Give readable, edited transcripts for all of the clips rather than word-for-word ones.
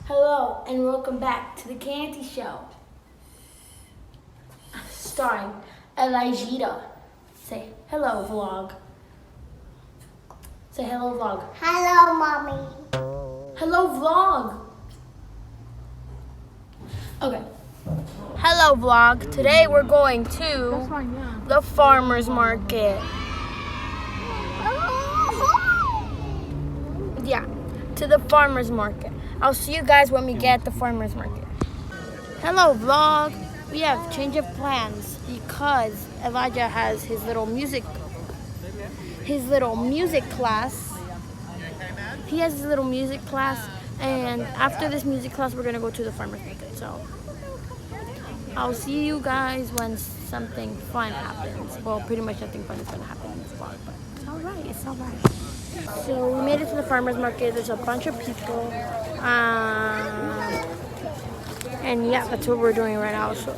Hello and welcome back to the Canty Show, starring Elijah. Say hello, vlog. Say hello, vlog. Hello, Mommy. Hello, vlog. Okay. Hello, vlog. Today we're going to the farmer's market. Yeah, to the farmer's market. I'll see you guys when we get at the farmer's market. Hello, vlog. We have change of plans because Elijah has his little music class. He has his little music class, and after this music class, we're gonna go to the farmer's market. So I'll see you guys when something fun happens. Well, pretty much nothing fun is gonna happen in this vlog, but it's all right. It's all right. So we made it to the farmer's market. There's a bunch of people, and yeah, that's what we're doing right now. So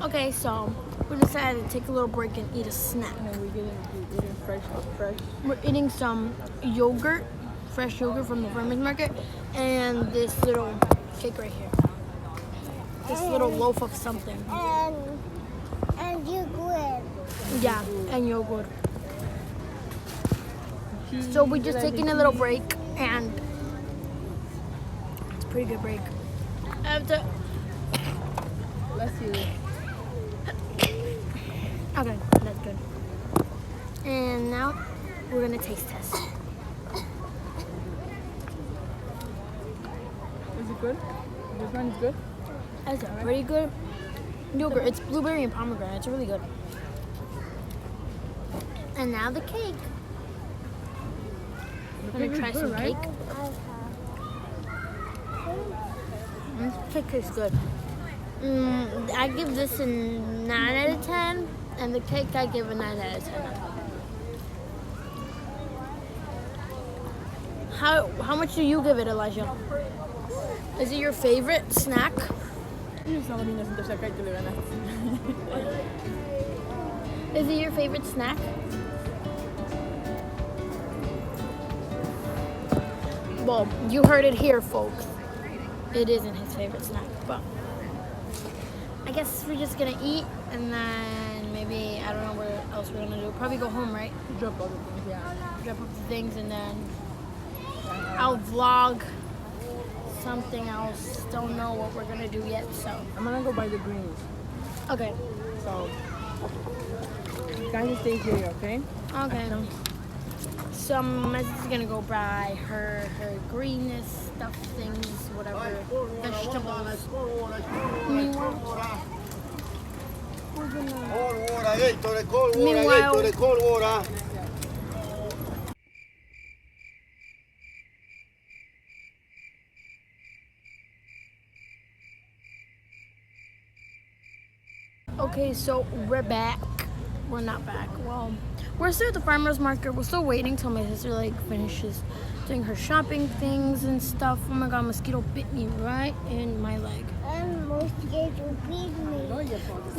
okay, so we decided to take a little break and eat a snack. We're eating fresh. We're eating some yogurt, fresh yogurt from the farmer's market, and this little cake right here. This little loaf of something. And you good. Yeah, and yogurt. So we're just taking a little break, and it's a pretty good break. After. Bless you. Okay, that's good. And now we're gonna taste test. Is it good? This one is good? That's a pretty good yogurt. It's blueberry and pomegranate. It's really good. And now the cake. I'm gonna try some cake. This cake is good. I give this a 9 out of 10, and the cake I give a 9 out of 10. How much do you give it, Elijah? Is it your favorite snack? Is Is it your favorite snack? Well, you heard it here, folks. It isn't his favorite snack, but I guess we're just gonna eat, and then maybe, I don't know what else we're gonna do. Probably go home, right? Drop all the things, yeah. Drop off the things, and then I'll vlog something else. Don't know what we're gonna do yet, so. I'm gonna go buy the greens. Okay. So, you guys stay here, okay? Okay. So Mrs. is gonna go buy her greenness stuff things, whatever, vegetables. Meanwhile, okay, so we're back. We're not back. Well, we're still at the farmer's market. We're still waiting till my sister finishes doing her shopping things and stuff. Oh my god, mosquito bit me right in my leg. And mosquito beat me.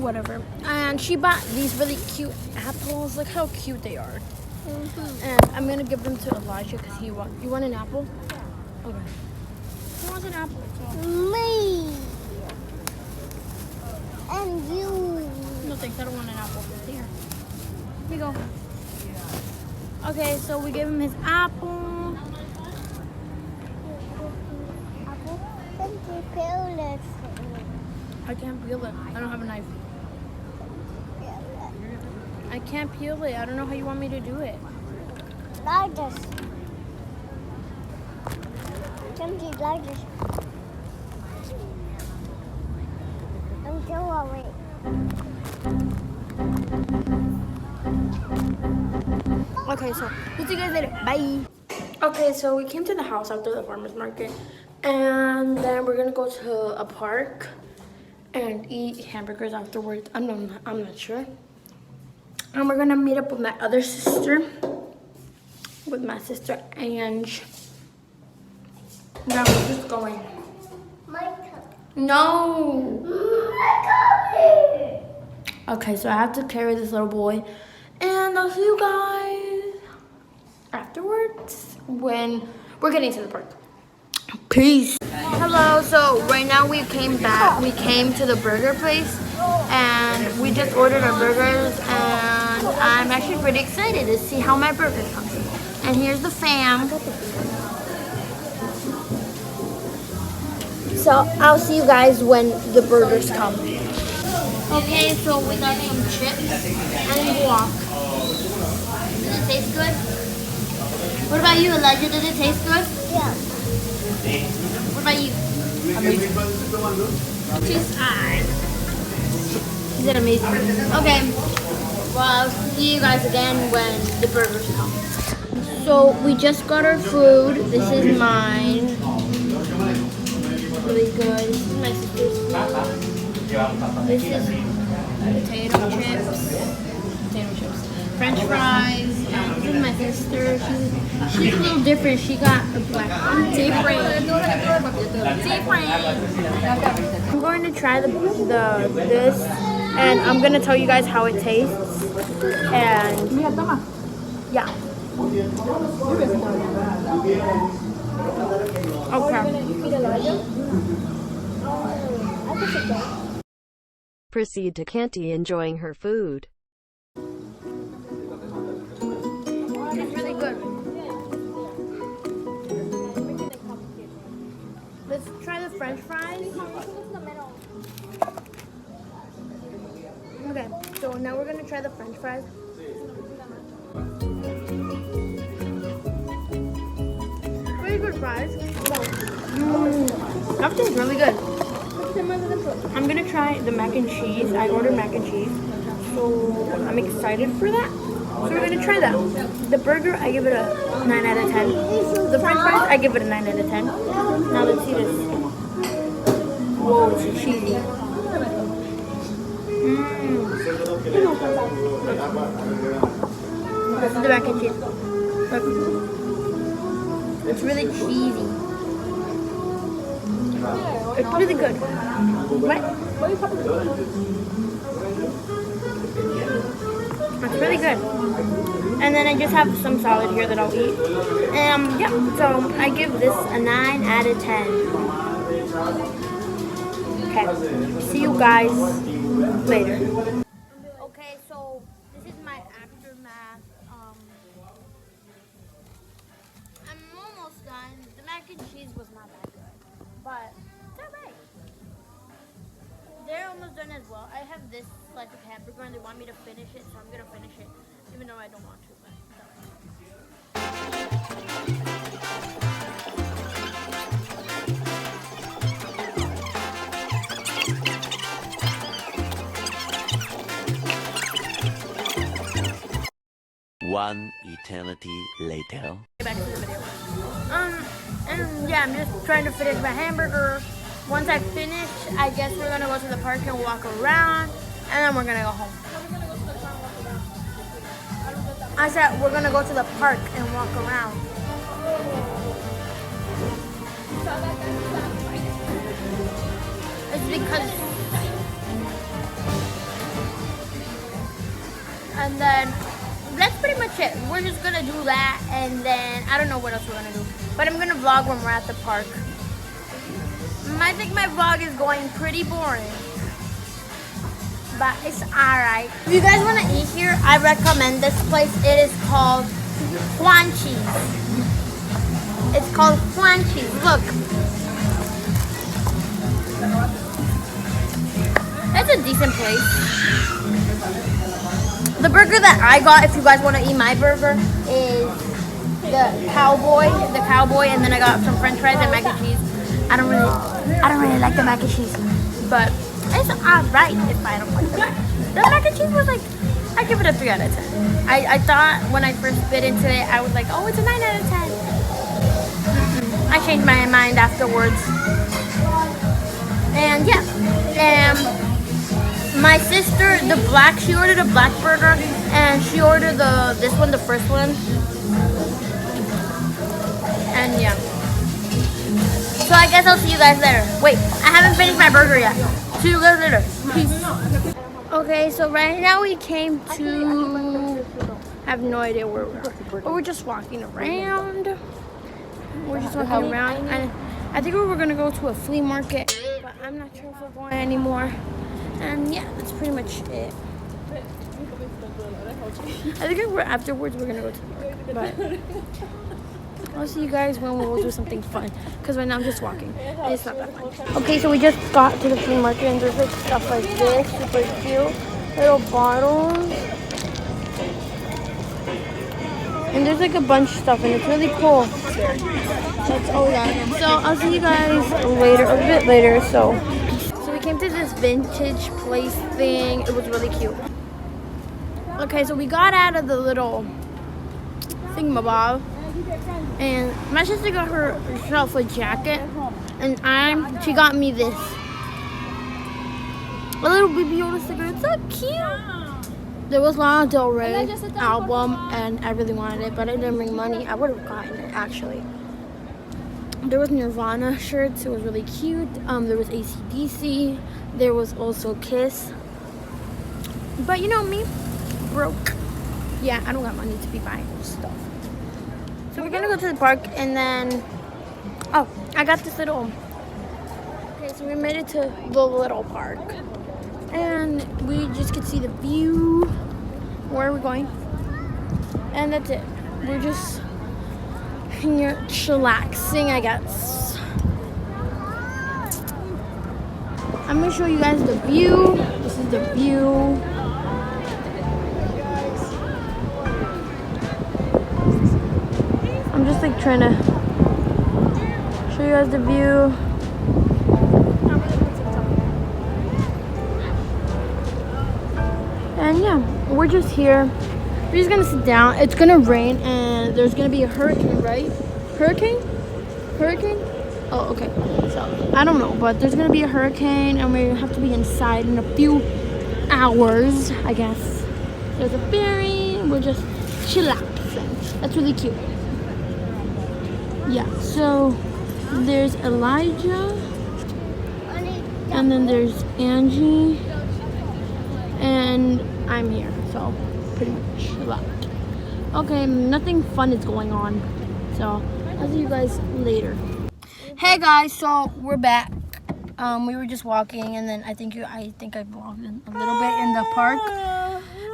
Whatever. And she bought these really cute apples. Look how cute they are. And I'm gonna give them to Elijah because you want an apple? Okay. Who wants an apple? Me. And you. No thanks, I don't want an apple. Here. Here we go. Okay, so we gave him his apple. Apple? Can you peel it? I can't peel it. I don't have a knife. I can't peel it. I don't know how you want me to do it. Like this. Something like this. I'm so away. Okay, so we'll see you guys later. Bye. Okay, so we came to the house after the farmer's market, and then we're gonna go to a park and eat hamburgers afterwards. I'm not sure. And we're gonna meet up with my other sister, Ange. Yeah, we're just going. My cup. No. My cup. Okay, so I have to carry this little boy, and I'll see you guys afterwards when we're getting to the park. Peace. Hello, so right now we came back. We came to the burger place and we just ordered our burgers and I'm actually pretty excited to see how my burger comes. And here's the fam. So I'll see you guys when the burgers come. Okay, so we got some chips and guac. Does it taste good? What about you, Elijah? Does it taste good? Yeah. What about you? Amazing. Cheese eye. Is it amazing? Okay. Well, I'll see you guys again when the burgers come. So we just got our food. This is mine. Really good. This is my sister's food. This is potato chips, French fries. This is my sister. She's a little different. She got a black one. Different. I'm going to try this, and I'm gonna tell you guys how it tastes. And yeah. Okay. Proceed to Canty enjoying her food. It's really good. Let's try the French fries. Okay, so now we're gonna try the French fries. Pretty good fries. That tastes really good. I'm gonna try the mac and cheese. I ordered mac and cheese, so I'm excited for that. So we're gonna try that. The burger, I give it a 9 out of 10. The French fries, I give it a 9 out of 10. Now let's see this. Whoa, it's cheesy. This is the mac and cheese. Look. It's really cheesy. It's really good. What? It's really good. And then I just have some salad here that I'll eat. Yeah, so I give this a 9 out of 10. Okay, see you guys later. Okay, so this is my aftermath. I'm almost done. The mac and cheese was not that good, but it's alright. They're almost done as well. I have this slice of hamburger and they want me to finish it, so I'm gonna finish it, even though I don't want to, but it's alright. One eternity later. Back to the video. And yeah, I'm just trying to finish my hamburger. Once I finish, I guess we're gonna go to the park and walk around, and then we're gonna go home. I said we're gonna go to the park and walk around. It's because, and then that's pretty much it. We're just gonna do that, and then I don't know what else we're gonna do. But I'm gonna vlog when we're at the park. I think my vlog is going pretty boring, but it's alright. If you guys want to eat here, I recommend this place. It is called Juanchi's. It's called Juanchi's. Look. It's a decent place. The burger that I got, if you guys want to eat my burger, is the cowboy, and then I got some French fries and mac and cheese. I don't really like the mac and cheese, but it's alright if I don't like the mac and cheese. The mac and cheese was like, I give it a 3 out of 10. I thought when I first bit into it, I was like, oh, it's a 9 out of 10. I changed my mind afterwards. And yeah, my sister, she ordered a black burger, and she ordered this one, the first one. And yeah. So I guess I'll see you guys later. Wait, I haven't finished my burger yet. See you guys later. Peace. Okay, so right now we came to, I have no idea where we are, but we're just walking around. We're just walking around, and I think we were gonna go to a flea market, but I'm not sure if we're going anymore. And yeah, that's pretty much it. I think afterwards we're gonna go to the park, but I'll see you guys when we'll do something fun. Because right now I'm just walking, and it's not that fun. Okay, so we just got to the flea market, and there's like stuff like this, super cute, little bottles, and there's like a bunch of stuff, and it's really cool. That's all that. So I'll see you guys later, a bit later. So we came to this vintage place thing. It was really cute. Okay, so we got out of the little thingamabob, and my sister got herself a jacket, and she got me this. A little Baby Yoda sticker. It's so cute. There was Lana Del Rey album, and I really wanted it, but I didn't bring money. I would have gotten it actually. There was Nirvana shirts. It was really cute. There was AC/DC. There was also Kiss. But you know me, broke. Yeah, I don't got money to be buying stuff. So we're gonna go to the park, and then I got this little. Okay, so we made it to the little park, and we just could see the view. Where are we going? And that's it. We're just here chillaxing, I guess. I'm gonna show you guys the view. This is the view. I'm just like trying to show you guys the view. And yeah, we're just here. We're just gonna sit down. It's gonna rain, and there's gonna be a hurricane, right? Hurricane? Oh, okay. So I don't know, but there's gonna be a hurricane, and we have to be inside in a few hours, I guess. There's a ferry. We're just chillaxing. That's really cute. Yeah. So there's Elijah, and then there's Angie, and I'm here. So pretty much left. Okay, nothing fun is going on. So I'll see you guys later. Hey guys, so we're back. We were just walking, and then I think I vlogged a little bit in the park.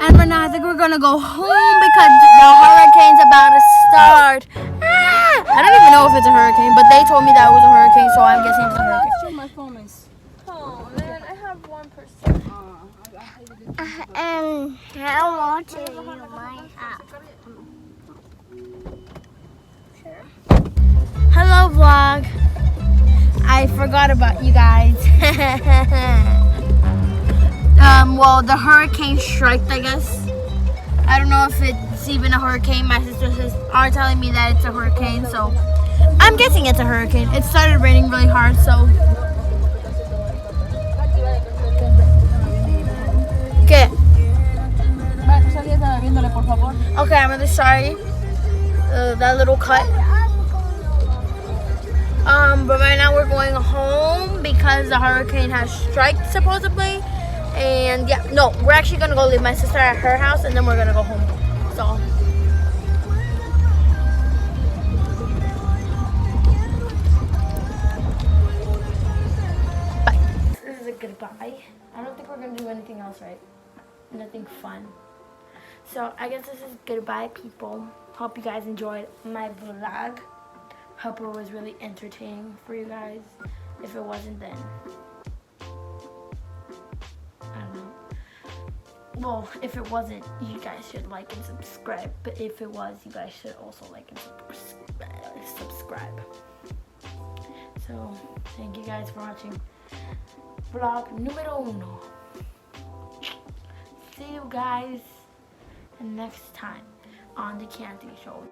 And right now I think we're gonna go home because the hurricane's about to start. I don't even know if it's a hurricane, but they told me that it was a hurricane, so I'm guessing it's a hurricane. My phone is. Oh man, I have 1%. I want to use my app. Hello vlog. I forgot about you guys. Well, the hurricane struck, I guess. I don't know if it's even a hurricane. My sisters are telling me that it's a hurricane, so I'm guessing it's a hurricane. It started raining really hard, so. ¿Qué? Okay, I'm really sorry. That little cut. But right now we're going home because the hurricane has struck supposedly. And yeah, no, we're actually gonna go leave my sister at her house, and then we're gonna go home. So bye. This is a goodbye. I don't think we're gonna do anything else, right? Nothing fun. So I guess this is goodbye, people. Hope you guys enjoyed my vlog. Hope it was really entertaining for you guys. If it wasn't, then I don't know. Well, if it wasn't, you guys should like and subscribe. But if it was, you guys should also like and subscribe. So thank you guys for watching vlog numero uno. See you guys next time on the Candy Show.